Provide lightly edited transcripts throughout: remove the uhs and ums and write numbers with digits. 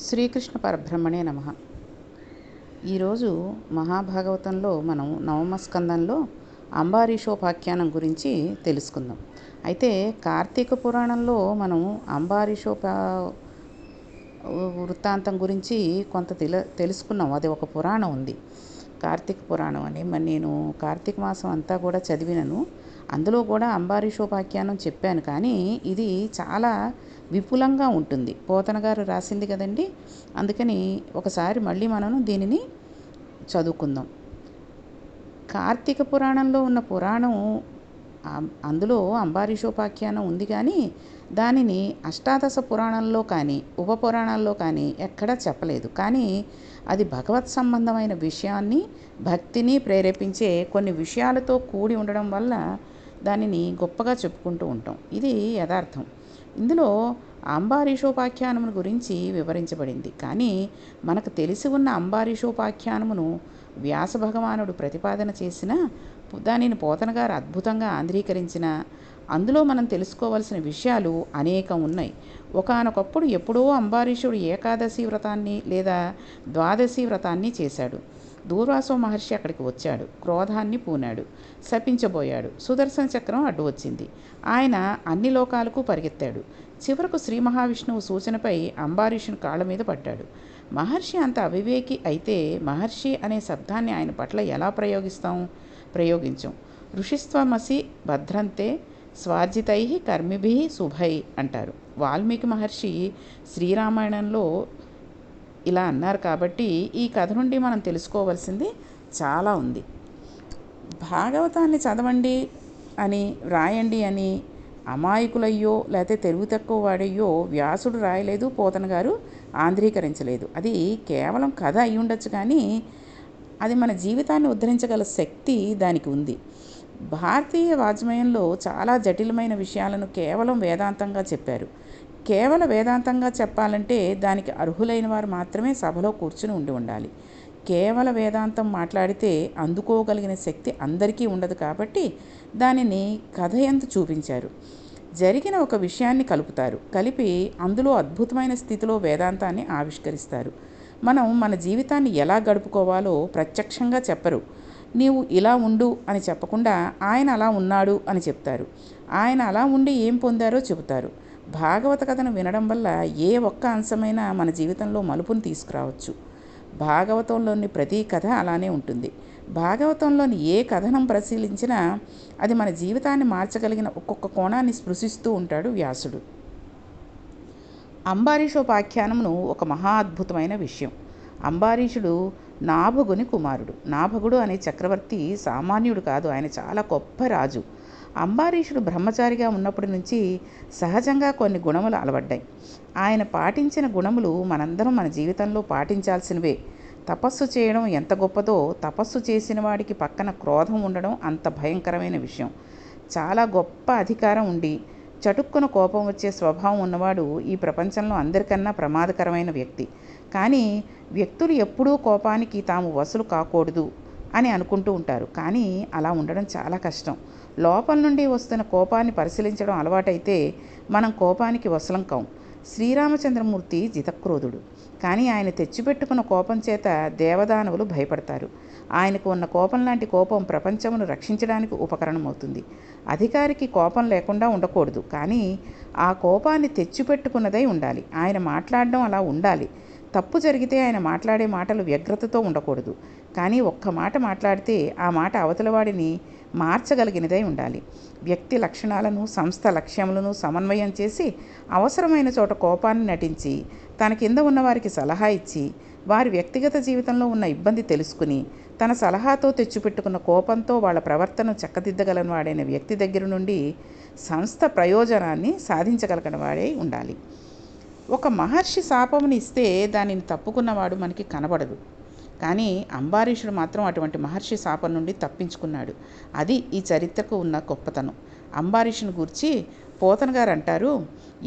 శ్రీకృష్ణ పరబ్రహ్మణే నమః. ఈరోజు మహాభాగవతంలో మనం నవమ స్కందంలో అంబారీషోపాఖ్యానం గురించి తెలుసుకుందాం. అయితే కార్తీక పురాణంలో మనం వృత్తాంతం గురించి కొంత తెలుసుకున్నాం. అది ఒక పురాణం ఉంది, కార్తీక పురాణం అని. మరి నేను కార్తీక మాసం అంతా కూడా చదివినను. అందులో కూడా అంబారీషోపాఖ్యానం చెప్పాను. కానీ ఇది చాలా విపులంగా ఉంటుంది. పోతన గారు రాసింది కదండి, అందుకని ఒకసారి మళ్ళీ మనం దీనిని చదువుకుందాం. కార్తీక పురాణంలో ఉన్న పురాణం అందులో అంబారీషోపాఖ్యానం ఉంది, కానీ దానిని అష్టాదశ పురాణంలో కానీ ఉపపురాణాల్లో కానీ ఎక్కడా చెప్పలేదు. కానీ అది భగవత్ సంబంధమైన విషయాన్ని, భక్తిని ప్రేరేపించే కొన్ని విషయాలతో కూడి ఉండడం వల్ల దానిని గొప్పగా చెప్పుకుంటూ ఉంటాం. ఇది యథార్థం. ఇందులో అంబారీషోపాఖ్యానమును గురించి వివరించబడింది. కానీ మనకు తెలిసి ఉన్న అంబారీషోపాఖ్యానమును వ్యాస భగవానుడు ప్రతిపాదన చేసిన దానిని పోతన గారు అద్భుతంగా ఆంధ్రీకరించిన అందులో మనం తెలుసుకోవాల్సిన విషయాలు అనేకం ఉన్నాయి. ఒకానొకప్పుడు ఎప్పుడో అంబారీషుడు ఏకాదశి వ్రతాన్ని లేదా ద్వాదశి వ్రతాన్ని చేశాడు. దూర్వాసో మహర్షి అక్కడికి వచ్చాడు, క్రోధాన్ని పూనాడు, శపించబోయాడు. సుదర్శన చక్రం అడ్డు వచ్చింది. ఆయన అన్ని లోకాలకు పరిగెత్తాడు. చివరకు శ్రీ మహావిష్ణువు సూచనపై అంబారీషుని కాళ్ళ మీద పడ్డాడు. మహర్షి అంత అవివేకి అయితే మహర్షి అనే శబ్దాన్ని ఆయన పట్ల ఎలా ప్రయోగించం. ఋషిస్త్వమసి భద్రంతే స్వార్జితై కర్మిభి శుభై అంటారు. వాల్మీకి మహర్షి శ్రీరామాయణంలో ఇలా అన్నారు. కాబట్టి ఈ కథ నుండి మనం తెలుసుకోవాల్సింది చాలా ఉంది. భాగవతాన్ని చదవండి అని, రాయండి అని అమాయకులయ్యో లేకపోతే తెలుగు తక్కువ వాడయ్యో వ్యాసుడు రాయలేదు, పోతన గారు ఆంధ్రీకరించలేదు. అది కేవలం కథ అయి ఉండొచ్చు, కానీ అది మన జీవితాన్ని ఉద్ధరించగల శక్తి దానికి ఉంది. భారతీయ వాజ్మయంలో చాలా జటిలమైన విషయాలను కేవలం వేదాంతంగా చెప్పారు. కేవల వేదాంతంగా చెప్పాలంటే దానికి అర్హులైన వారు మాత్రమే సభలో కూర్చుని ఉండాలి. కేవల వేదాంతం మాట్లాడితే అందుకోగలిగిన శక్తి అందరికీ ఉండదు. కాబట్టి దానిని కథ యందు చూపించారు. జరిగిన ఒక విషయాన్ని కలుపుతారు, కలిపి అందులో అద్భుతమైన స్థితిలో వేదాంతాన్ని ఆవిష్కరిస్తారు. మనం మన జీవితాన్ని ఎలా గడుపుకోవాలో ప్రత్యక్షంగా చెప్పరు. నీవు ఇలా ఉండు అని చెప్పకుండా ఆయన అలా ఉన్నాడు అని చెప్తారు. ఆయన అలా ఉండి ఏం పొందారో చెబుతారు. భాగవత కథను వినడం వల్ల ఏ ఒక్క అంశమైనా మన జీవితంలో మలుపును తీసుకురావచ్చు. భాగవతంలోని ప్రతి కథ అలానే ఉంటుంది. భాగవతంలోని ఏ కథనం పరిశీలించినా అది మన జీవితాన్ని మార్చగలిగిన ఒక్కొక్క కోణాన్ని స్పృశిస్తూ ఉంటాడు వ్యాసుడు. అంబారీషోపాఖ్యానమును ఒక మహా అద్భుతమైన విషయం. అంబారీషుడు నాభగుని కుమారుడు. నాభగుడు అనే చక్రవర్తి సామాన్యుడు కాదు, ఆయన చాలా గొప్ప రాజు. అంబారీషుడు బ్రహ్మచారిగా ఉన్నప్పటి నుంచి సహజంగా కొన్ని గుణములు అలవడ్డాయి. ఆయన పాటించిన గుణములు మనందరం మన జీవితంలో పాటించాల్సినవే. తపస్సు చేయడం ఎంత గొప్పదో, తపస్సు చేసిన వాడికి పక్కన క్రోధం ఉండడం అంత భయంకరమైన విషయం. చాలా గొప్ప అధికారం ఉండి చటుక్కున కోపం వచ్చే స్వభావం ఉన్నవాడు ఈ ప్రపంచంలో అందరికన్నా ప్రమాదకరమైన వ్యక్తి. కానీ వ్యక్తులు ఎప్పుడూ కోపానికి తాము వశులు కాకూడదు అని అనుకుంటూ ఉంటారు. కానీ అలా ఉండడం చాలా కష్టం. లోపల నుండి వస్తున్న కోపాన్ని పరిశీలించడం అలవాటైతే మనం కోపానికి వశలం కాం. శ్రీరామచంద్రమూర్తి జితక్రోధుడు, కానీ ఆయన తెచ్చిపెట్టుకున్న కోపం చేత దేవదానవులు భయపడతారు. ఆయనకు ఉన్న కోపం లాంటి కోపం ప్రపంచమును రక్షించడానికి ఉపకరణమవుతుంది. అధికారికి కోపం లేకుండా ఉండకూడదు, కానీ ఆ కోపాన్ని తెచ్చిపెట్టుకున్నదై ఉండాలి. ఆయన మాట్లాడడం అలా ఉండాలి. తప్పు జరిగితే ఆయన మాట్లాడే మాటలు వ్యగ్రతతో ఉండకూడదు, కానీ ఒక్క మాట మాట్లాడితే ఆ మాట అవతలవాడిని మార్చగలిగినదై ఉండాలి. వ్యక్తి లక్షణాలను, సంస్థ లక్ష్యములను సమన్వయం చేసి అవసరమైన చోట కోపాన్ని నటించి తన కింద ఉన్నవారికి సలహా ఇచ్చి వారి వ్యక్తిగత జీవితంలో ఉన్న ఇబ్బంది తెలుసుకుని తన సలహాతో తెచ్చిపెట్టుకున్న కోపంతో వాళ్ళ ప్రవర్తనను చక్కదిద్దగలని వాడైన వ్యక్తి దగ్గర నుండి సంస్థ ప్రయోజనాన్ని సాధించగలిగిన వాడే ఉండాలి. ఒక మహర్షి శాపముని ఇస్తే దానిని తప్పుకున్నవాడు మనకి కనబడదు, కానీ అంబారీషుడు మాత్రం అటువంటి మహర్షి శాపం నుండి తప్పించుకున్నాడు. అది ఈ చరిత్రకు ఉన్న గొప్పతనం. అంబారీషుని గూర్చి పోతన గారు అంటారు,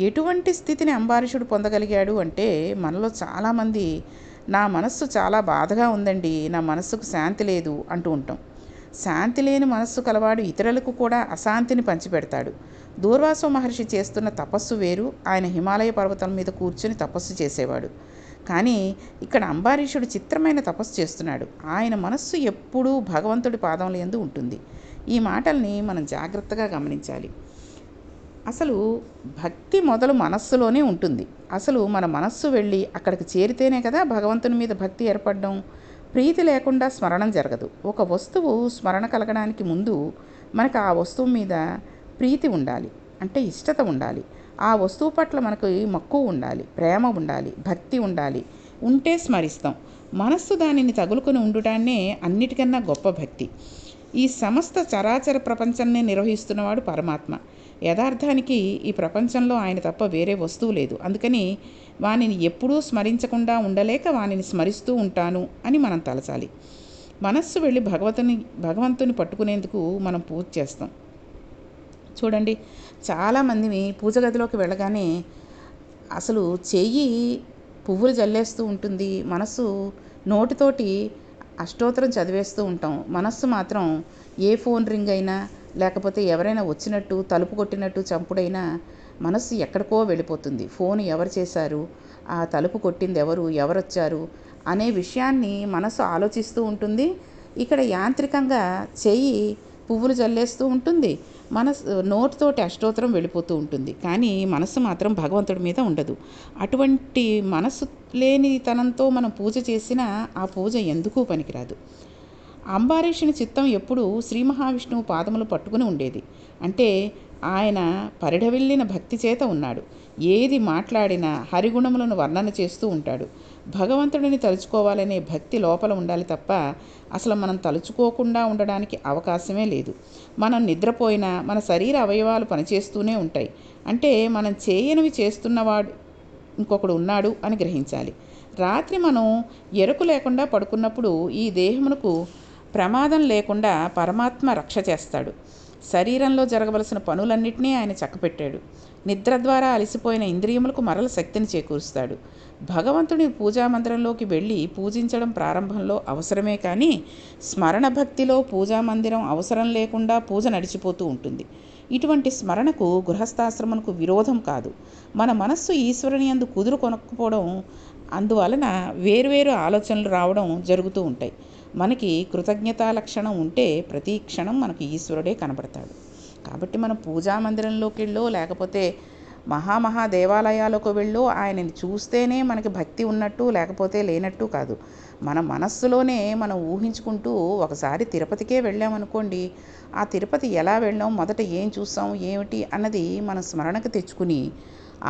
ఎటువంటి స్థితిని అంబారీషుడు పొందగలిగాడు అంటే, మనలో చాలామంది నా మనస్సు చాలా బాధగా ఉందండి, నా మనస్సుకు శాంతి లేదు అంటూ ఉంటాం. శాంతి లేని మనస్సు కలవాడు ఇతరులకు కూడా అశాంతిని పంచిపెడతాడు. దూర్వాసో మహర్షి చేస్తున్న తపస్సు వేరు. ఆయన హిమాలయ పర్వతం మీద కూర్చుని తపస్సు చేసేవాడు. కానీ ఇక్కడ అంబారీషుడు చిత్రమైన తపస్సు చేస్తున్నాడు. ఆయన మనస్సు ఎప్పుడూ భగవంతుడి పాదముల యందు ఉంటుంది. ఈ మాటల్ని మనం జాగ్రత్తగా గమనించాలి. అసలు భక్తి మొదలు మనస్సులోనే ఉంటుంది. అసలు మన మనస్సు వెళ్ళి అక్కడికి చేరితేనే కదా భగవంతుని మీద భక్తి ఏర్పడడం. ప్రీతి లేకుండా స్మరణం జరగదు. ఒక వస్తువు స్మరణ కలగడానికి ముందు మనకు ఆ వస్తువు మీద ప్రీతి ఉండాలి, అంటే ఇష్టత ఉండాలి. ఆ వస్తువు పట్ల మనకు మక్కువ ఉండాలి, ప్రేమ ఉండాలి, భక్తి ఉండాలి. ఉంటే స్మరిస్తాం. మనస్సు దానిని తగులుకొని ఉండుటాన్నే అన్నిటికన్నా గొప్ప భక్తి. ఈ సమస్త చరాచర ప్రపంచాన్ని నిర్వహిస్తున్నవాడు పరమాత్మ. యథార్థానికి ఈ ప్రపంచంలో ఆయన తప్ప వేరే వస్తువు లేదు. అందుకని వానిని ఎప్పుడూ స్మరించకుండా ఉండలేక వానిని స్మరిస్తూ ఉంటాను అని మనం తలచాలి. మనస్సు వెళ్ళి భగవంతుని పట్టుకునేందుకు మనం పూజ చేస్తాం. చూడండి, చాలామంది పూజ గదిలోకి వెళ్ళగానే అసలు చెయ్యి పువ్వులు జల్లేస్తూ ఉంటుంది, మనస్సు నోటితోటి అష్టోత్తరం చదివేస్తూ ఉంటాం. మనస్సు మాత్రం ఏ ఫోన్ రింగ్ అయినా లేకపోతే ఎవరైనా వచ్చినట్టు తలుపు కొట్టినట్టు చంపుడైనా మనస్సు ఎక్కడికో వెళ్ళిపోతుంది. ఫోన్ ఎవరు చేశారు, ఆ తలుపు కొట్టింది ఎవరు, ఎవరొచ్చారు అనే విషయాన్ని మనస్సు ఆలోచిస్తూ ఉంటుంది. ఇక్కడ యాంత్రికంగా చెయ్యి పువ్వులు జల్లేస్తూ ఉంటుంది, మనసు నోటితోటి అష్టోత్తరం వెళ్ళిపోతూ ఉంటుంది. కానీ మనస్సు మాత్రం భగవంతుడి మీద ఉండదు. అటువంటి మనస్సు లేనితనంతో మనం పూజ చేసినా ఆ పూజ ఎందుకు పనికిరాదు. అంబారీషుని చిత్తం ఎప్పుడూ శ్రీ మహావిష్ణువు పాదములు పట్టుకుని ఉండేది. అంటే ఆయన పరిఢవిల్లిన భక్తి చేత ఉన్నాడు. ఏది మాట్లాడినా హరిగుణములను వర్ణన చేస్తూ ఉంటాడు. భగవంతుడిని తలుచుకోవాలనే భక్తి లోపల ఉండాలి తప్ప అసలు మనం తలుచుకోకుండా ఉండడానికి అవకాశమే లేదు. మనం నిద్రపోయినా మన శరీర అవయవాలు పనిచేస్తూనే ఉంటాయి. అంటే మనం చేయనివి చేస్తున్నవాడు ఇంకొకడు ఉన్నాడు అని గ్రహించాలి. రాత్రి మనం ఎరుకు లేకుండా పడుకున్నప్పుడు ఈ దేహమునకు ప్రమాదం లేకుండా పరమాత్మ రక్ష చేస్తాడు. శరీరంలో జరగవలసిన పనులన్నింటినీ ఆయన చక్కపెట్టాడు. నిద్ర ద్వారా అలసిపోయిన ఇంద్రియములకు మరల శక్తిని చేకూరుస్తాడు. భగవంతుని పూజామందిరంలోకి వెళ్ళి పూజించడం ప్రారంభంలో అవసరమే కానీ స్మరణ భక్తిలో పూజామందిరం అవసరం లేకుండా పూజ నడిచిపోతూ ఉంటుంది. ఇటువంటి స్మరణకు గృహస్థాశ్రమకు విరోధం కాదు. మన మనస్సు ఈశ్వరుని యందు కుదురు కొనకపోవడం, అందువలన వేరువేరు ఆలోచనలు రావడం జరుగుతూ ఉంటాయి. మనకి కృతజ్ఞతా లక్షణం ఉంటే ప్రతి క్షణం మనకు ఈశ్వరుడే కనబడతాడు. కాబట్టి మనం పూజామందిరంలోకి వెళ్ళో లేకపోతే మహా దేవాలయాలకు వెళ్ళో ఆయనని చూస్తేనే మనకి భక్తి ఉన్నట్టు లేకపోతే లేనట్టు కాదు. మన మనస్సులోనే మనం ఊహించుకుంటూ ఒకసారి తిరుపతికే వెళ్ళామనుకోండి, ఆ తిరుపతి ఎలా వెళ్ళాం, మొదట ఏం చూసాం ఏమిటి అన్నది మన స్మరణకు తెచ్చుకుని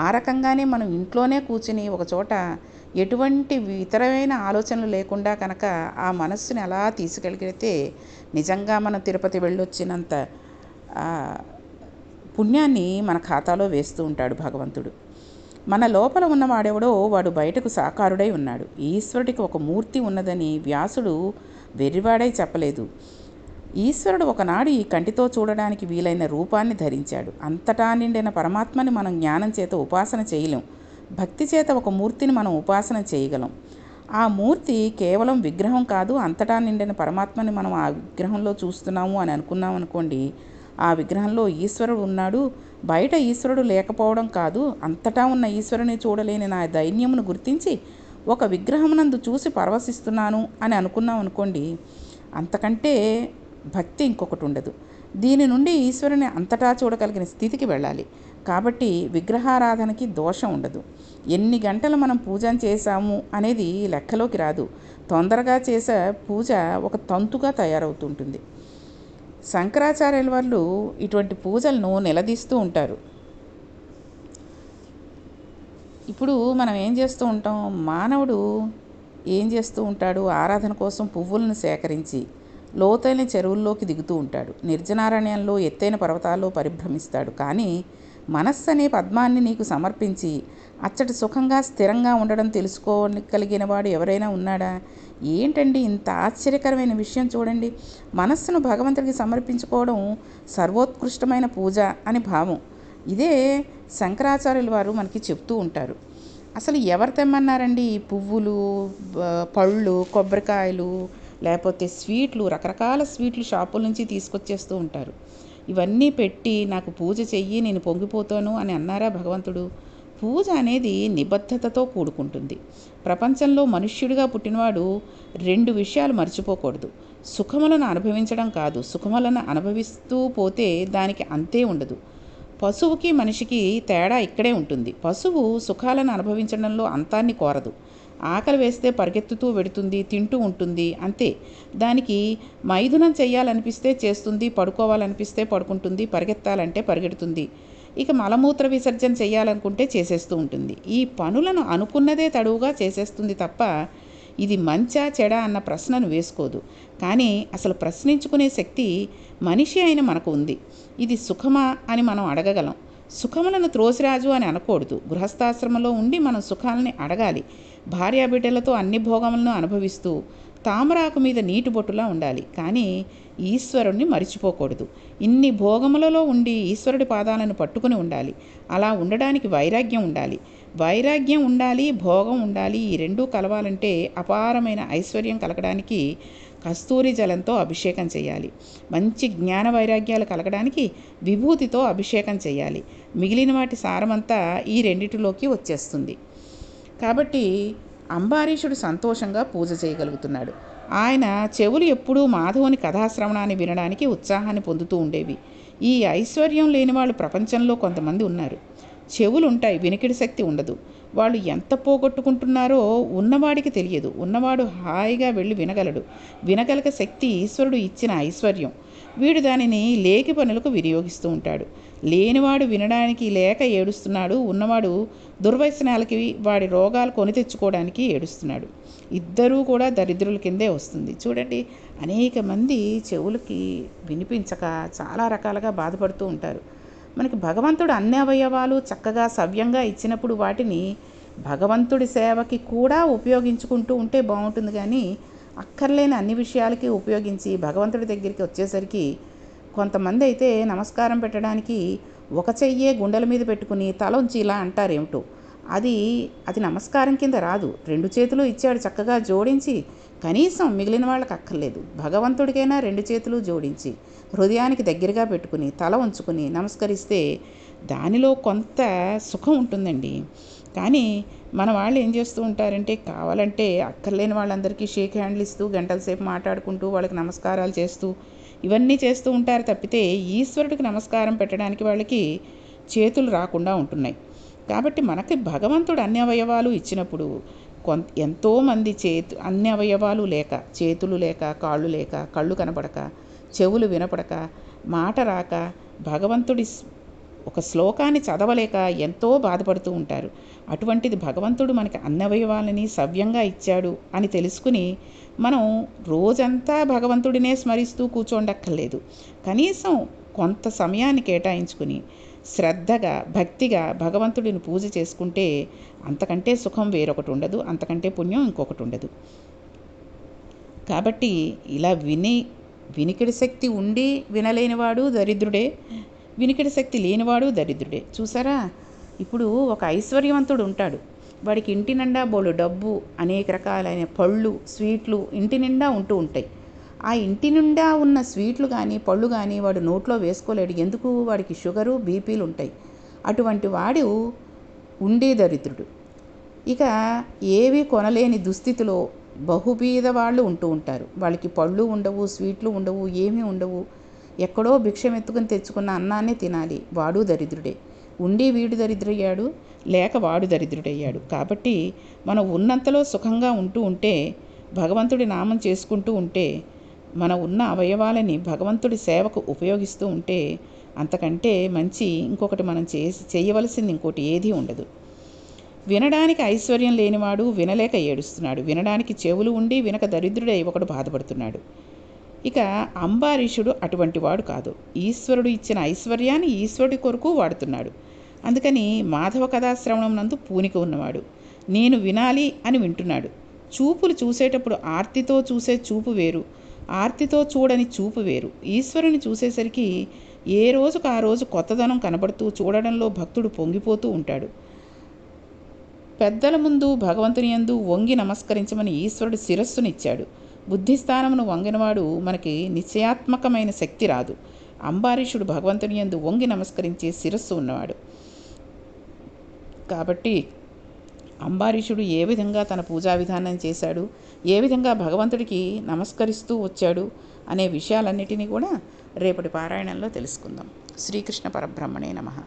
ఆ రకంగానే మనం ఇంట్లోనే కూర్చుని ఒకచోట ఎటువంటి ఇతరమైన ఆలోచనలు లేకుండా కనుక ఆ మనస్సుని అలా తీసుకెళ్ళితే నిజంగా మనం తిరుపతి వెళ్ళొచ్చినంత పుణ్యాన్ని మన ఖాతాలో వేస్తూ ఉంటాడు భగవంతుడు. మన లోపల ఉన్నవాడెవడో వాడు బయటకు సాకారుడై ఉన్నాడు. ఈశ్వరుడికి ఒక మూర్తి ఉన్నదని వ్యాసుడు వెర్రివాడై చెప్పలేదు. ఈశ్వరుడు ఒకనాడు ఈ కంటితో చూడడానికి వీలైన రూపాన్ని ధరించాడు. అంతటా నిండిన పరమాత్మని మనం జ్ఞానం చేత ఉపాసన చేయలేం. భక్తి చేత ఒక మూర్తిని మనం ఉపాసన చేయగలం. ఆ మూర్తి కేవలం విగ్రహం కాదు. అంతటా నిండిన పరమాత్మని మనం ఆ విగ్రహంలో చూస్తున్నాము అని అనుకున్నాం అనుకోండి, ఆ విగ్రహంలో ఈశ్వరుడు ఉన్నాడు, బయట ఈశ్వరుడు లేకపోవడం కాదు, అంతటా ఉన్న ఈశ్వరుని చూడలేని నా దైన్యమును గుర్తించి ఒక విగ్రహమునందు చూసి పరవశిస్తున్నాను అని అనుకున్నాం అనుకోండి, అంతకంటే భక్తి ఇంకొకటి ఉండదు. దీని నుండి ఈశ్వరుని అంతటా చూడగలిగిన స్థితికి వెళ్ళాలి. కాబట్టి విగ్రహారాధనకి దోషం ఉండదు. ఎన్ని గంటలు మనం పూజ చేశాము అనేది లెక్కలోకి రాదు. తొందరగా చేసే పూజ ఒక తంతుగా తయారవుతుంటుంది. శంకరాచార్యుల వాళ్ళు ఇటువంటి పూజలను నిలదీస్తూ ఉంటారు. ఇప్పుడు మనం ఏం చేస్తూ ఉంటాం, మానవుడు ఏం చేస్తూ ఉంటాడు, ఆరాధన కోసం పువ్వులను సేకరించి లోతైన చెరువుల్లోకి దిగుతూ ఉంటాడు. నిర్జనారణ్యంలో ఎత్తైన పర్వతాల్లో పరిభ్రమిస్తాడు. కానీ మనస్సు అనే పద్మాన్ని నీకు సమర్పించి అచ్చటి సుఖంగా స్థిరంగా ఉండడం తెలుసుకోగలిగిన వాడు ఎవరైనా ఉన్నాడా? ఏంటండి ఇంత ఆశ్చర్యకరమైన విషయం చూడండి. మనస్సును భగవంతుడికి సమర్పించుకోవడం సర్వోత్కృష్టమైన పూజ అని భావం. ఇదే శంకరాచార్యుల వారు మనకి చెప్తూ ఉంటారు. అసలు ఎవరు తెమ్మన్నారండి ఈ పువ్వులు, పళ్ళు, కొబ్బరికాయలు, లేకపోతే స్వీట్లు, రకరకాల స్వీట్లు షాపుల నుంచి తీసుకొచ్చేస్తూ ఉంటారు. ఇవన్నీ పెట్టి నాకు పూజ చెయ్యి నేను పొంగిపోతాను అని అన్నారా భగవంతుడు? పూజ అనేది నిబద్ధతతో కూడుకుంటుంది. ప్రపంచంలో మనుష్యుడిగా పుట్టినవాడు 2 విషయాలు మర్చిపోకూడదు. సుఖములను అనుభవించడం కాదు, సుఖములను అనుభవిస్తూ పోతే దానికి అంతే ఉండదు. పశువుకి మనిషికి తేడా ఇక్కడే ఉంటుంది. పశువు సుఖాలను అనుభవించడంలో అంతాన్ని కోరదు. ఆకలి వేస్తే పరిగెత్తుతూ వెడుతుంది, తింటూ ఉంటుంది, అంతే. దానికి మైథునం చేయాలనిపిస్తే చేస్తుంది, పడుకోవాలనిపిస్తే పడుకుంటుంది, పరిగెత్తాలంటే పరిగెడుతుంది, ఇక మలమూత్ర విసర్జన చేయాలనుకుంటే చేసేస్తూ ఉంటుంది. ఈ పనులను అనుకున్నదే తడువుగా చేసేస్తుంది తప్ప ఇది మంచా చెడా అన్న ప్రశ్నను వేసుకోదు. కానీ అసలు ప్రశ్నించుకునే శక్తి మనిషి అయిన మనకు ఉంది. ఇది సుఖమా అని మనం అడగగలం. సుఖములను త్రోసిరాజు అని అనకూడదు. గృహస్థాశ్రమంలో ఉండి మనం సుఖాలని అడగాలి. భార్యాబిడ్డలతో అన్ని భోగములను అనుభవిస్తూ తామరాకు మీద నీటి బొట్టులా ఉండాలి. కానీ ఈశ్వరుణ్ణి మరిచిపోకూడదు. ఇన్ని భోగములలో ఉండి ఈశ్వరుడి పాదాలను పట్టుకుని ఉండాలి. అలా ఉండడానికి వైరాగ్యం ఉండాలి. వైరాగ్యం ఉండాలి, భోగం ఉండాలి. ఈ రెండూ కలవాలంటే అపారమైన ఐశ్వర్యం కలగడానికి కస్తూరి జలంతో అభిషేకం చేయాలి. మంచి జ్ఞాన వైరాగ్యాలు కలగడానికి విభూతితో అభిషేకం చేయాలి. మిగిలిన వాటి సారమంతా ఈ రెండిటిలోకి వచ్చేస్తుంది. కాబట్టి అంబారీషుడు సంతోషంగా పూజ చేయగలుగుతున్నాడు. ఆయన చెవులు ఎప్పుడూ మాధవుని కథాశ్రవణాన్ని వినడానికి ఉత్సాహాన్ని పొందుతూ ఉండేవి. ఈ ఐశ్వర్యం లేని వాళ్ళు ప్రపంచంలో కొంతమంది ఉన్నారు. చెవులు ఉంటాయి, వినికిడి శక్తి ఉండదు. వాళ్ళు ఎంత పోగొట్టుకుంటున్నారో ఉన్నవాడికి తెలియదు. ఉన్నవాడు హాయిగా వెళ్ళి వినగలడు. వినగలిగే శక్తి ఈశ్వరుడు ఇచ్చిన ఐశ్వర్యం. వీడు దానిని లేకి పనులకు వినియోగిస్తూ ఉంటాడు. లేనివాడు వినడానికి లేక ఏడుస్తున్నాడు, ఉన్నవాడు దుర్వ్యసనాలకి వాడి రోగాలు కొని తెచ్చుకోవడానికి ఏడుస్తున్నాడు. ఇద్దరూ కూడా దరిద్రుల కిందే వస్తుంది. చూడండి, అనేక మంది చెవులకి వినిపించక చాలా రకాలుగా బాధపడుతూ ఉంటారు. మనకి భగవంతుడు అన్ని అవయవాలు చక్కగా సవ్యంగా ఇచ్చినప్పుడు వాటిని భగవంతుడి సేవకి కూడా ఉపయోగించుకుంటూ ఉంటే బాగుంటుంది. కానీ అక్కర్లేని అన్ని విషయాలకి ఉపయోగించి భగవంతుడి దగ్గరికి వచ్చేసరికి కొంతమంది అయితే నమస్కారం పెట్టడానికి ఒక చెయ్యే గుండెల మీద పెట్టుకుని తల ఉంచి ఇలా అంటారేమిటో. అది నమస్కారం కింద రాదు. 2 చేతులు ఇచ్చాడు చక్కగా జోడించి, కనీసం మిగిలిన వాళ్ళకి అక్కర్లేదు. భగవంతుడికైనా 2 చేతులు జోడించి హృదయానికి దగ్గరగా పెట్టుకుని తల ఉంచుకుని నమస్కరిస్తే దానిలో కొంత సుఖం ఉంటుందండి. కానీ మన వాళ్ళు ఏం చేస్తూ ఉంటారంటే, కావాలంటే అక్కర్లేని వాళ్ళందరికీ షేక్ హ్యాండ్లు ఇస్తూ గంటల సేపు మాట్లాడుకుంటూ వాళ్ళకి నమస్కారాలు చేస్తూ ఇవన్నీ చేస్తూ ఉంటారు తప్పితే ఈశ్వరుడికి నమస్కారం పెట్టడానికి వాళ్ళకి చేతులు రాకుండా ఉంటున్నాయి. కాబట్టి మనకి భగవంతుడు అన్ని అవయవాలు ఇచ్చినప్పుడు ఎంతోమంది అన్ని అవయవాలు లేక, చేతులు లేక, కాళ్ళు లేక, కళ్ళు కనపడక, చెవులు వినపడక, మాట రాక, భగవంతుడి ఒక శ్లోకాన్ని చదవలేక ఎంతో బాధపడుతూ ఉంటారు. అటువంటిది భగవంతుడు మనకి అన్ని అవయవాలని సవ్యంగా ఇచ్చాడు అని తెలుసుకుని మనం రోజంతా భగవంతుడినే స్మరిస్తూ కూర్చోండక్కర్లేదు. కనీసం కొంత సమయాన్ని కేటాయించుకుని శ్రద్ధగా, భక్తిగా భగవంతుడిని పూజ చేసుకుంటే అంతకంటే సుఖం వేరొకటి ఉండదు, అంతకంటే పుణ్యం ఇంకొకటి ఉండదు. కాబట్టి ఇలా వినికిడి శక్తి ఉండి వినలేనివాడు దరిద్రుడే, వినికిడి శక్తి లేనివాడు దరిద్రుడే. చూసారా, ఇప్పుడు ఒక ఐశ్వర్యవంతుడు ఉంటాడు. వాడికి ఇంటి నిండా బోలు డబ్బు, అనేక రకాలైన పళ్ళు, స్వీట్లు ఇంటి నిండా ఉంటూ ఉంటాయి. ఆ ఇంటి నిండా ఉన్న స్వీట్లు కానీ పళ్ళు కానీ వాడు నోట్లో వేసుకోలేడు. ఎందుకు? వాడికి షుగరు, బీపీలు ఉంటాయి. అటువంటి వాడు ఉండే దరిద్రుడు. ఇక ఏవి కొనలేని దుస్థితిలో బహుబీద వాళ్ళు ఉంటూ ఉంటారు. వాళ్ళకి పళ్ళు ఉండవు, స్వీట్లు ఉండవు, ఏమీ ఉండవు. ఎక్కడో భిక్షం ఎత్తుకుని తెచ్చుకున్న అన్నాన్ని తినాలి. వాడు దరిద్రుడే. ఉండి వీడు దరిద్రయ్యాడు, లేక వాడు దరిద్రుడయ్యాడు. కాబట్టి మనం ఉన్నంతలో సుఖంగా ఉంటూ ఉంటే, భగవంతుడి నామం చేసుకుంటూ ఉంటే, మన ఉన్న అవయవాలని భగవంతుడి సేవకు ఉపయోగిస్తూ ఉంటే అంతకంటే మంచి ఇంకొకటి మనం చేయవలసింది ఇంకోటి ఏదీ ఉండదు. వినడానికి ఐశ్వర్యం లేనివాడు వినలేక ఏడుస్తున్నాడు. వినడానికి చెవులు ఉండి వినక దరిద్రుడై ఒకడు బాధపడుతున్నాడు. ఇక అంబారీషుడు అటువంటి వాడు కాదు. ఈశ్వరుడు ఇచ్చిన ఐశ్వర్యాన్ని ఈశ్వరుడి కొరకు వాడుతున్నాడు. అందుకని మాధవ కథాశ్రవణం నందు పూనిక ఉన్నవాడు. నేను వినాలి అని వింటున్నాడు. చూపులు చూసేటప్పుడు ఆర్తితో చూసే చూపు వేరు, ఆర్తితో చూడని చూపు వేరు. ఈశ్వరుని చూసేసరికి ఏ రోజుకు ఆ రోజు కొత్తదనం కనబడుతూ చూడడంలో భక్తుడు పొంగిపోతూ ఉంటాడు. పెద్దల ముందు భగవంతుని యందు వంగి నమస్కరించమని ఈశ్వరుడు శిరస్సునిచ్చాడు. బుద్ధిస్థానమును వంగినవాడు మనకి నిశ్చయాత్మకమైన శక్తి రాదు. అంబారీషుడు భగవంతుని యందు వంగి నమస్కరించే శిరస్సు ఉన్నవాడు. కాబట్టి అంబారీషుడు ఏ విధంగా తన పూజా విధానం చేశాడు, ఏ విధంగా భగవంతుడికి నమస్కరిస్తూ వచ్చాడు అనే విషయాలన్నిటినీ కూడా రేపటి పారాయణంలో తెలుసుకుందాం. శ్రీకృష్ణ పరబ్రహ్మణే నమః.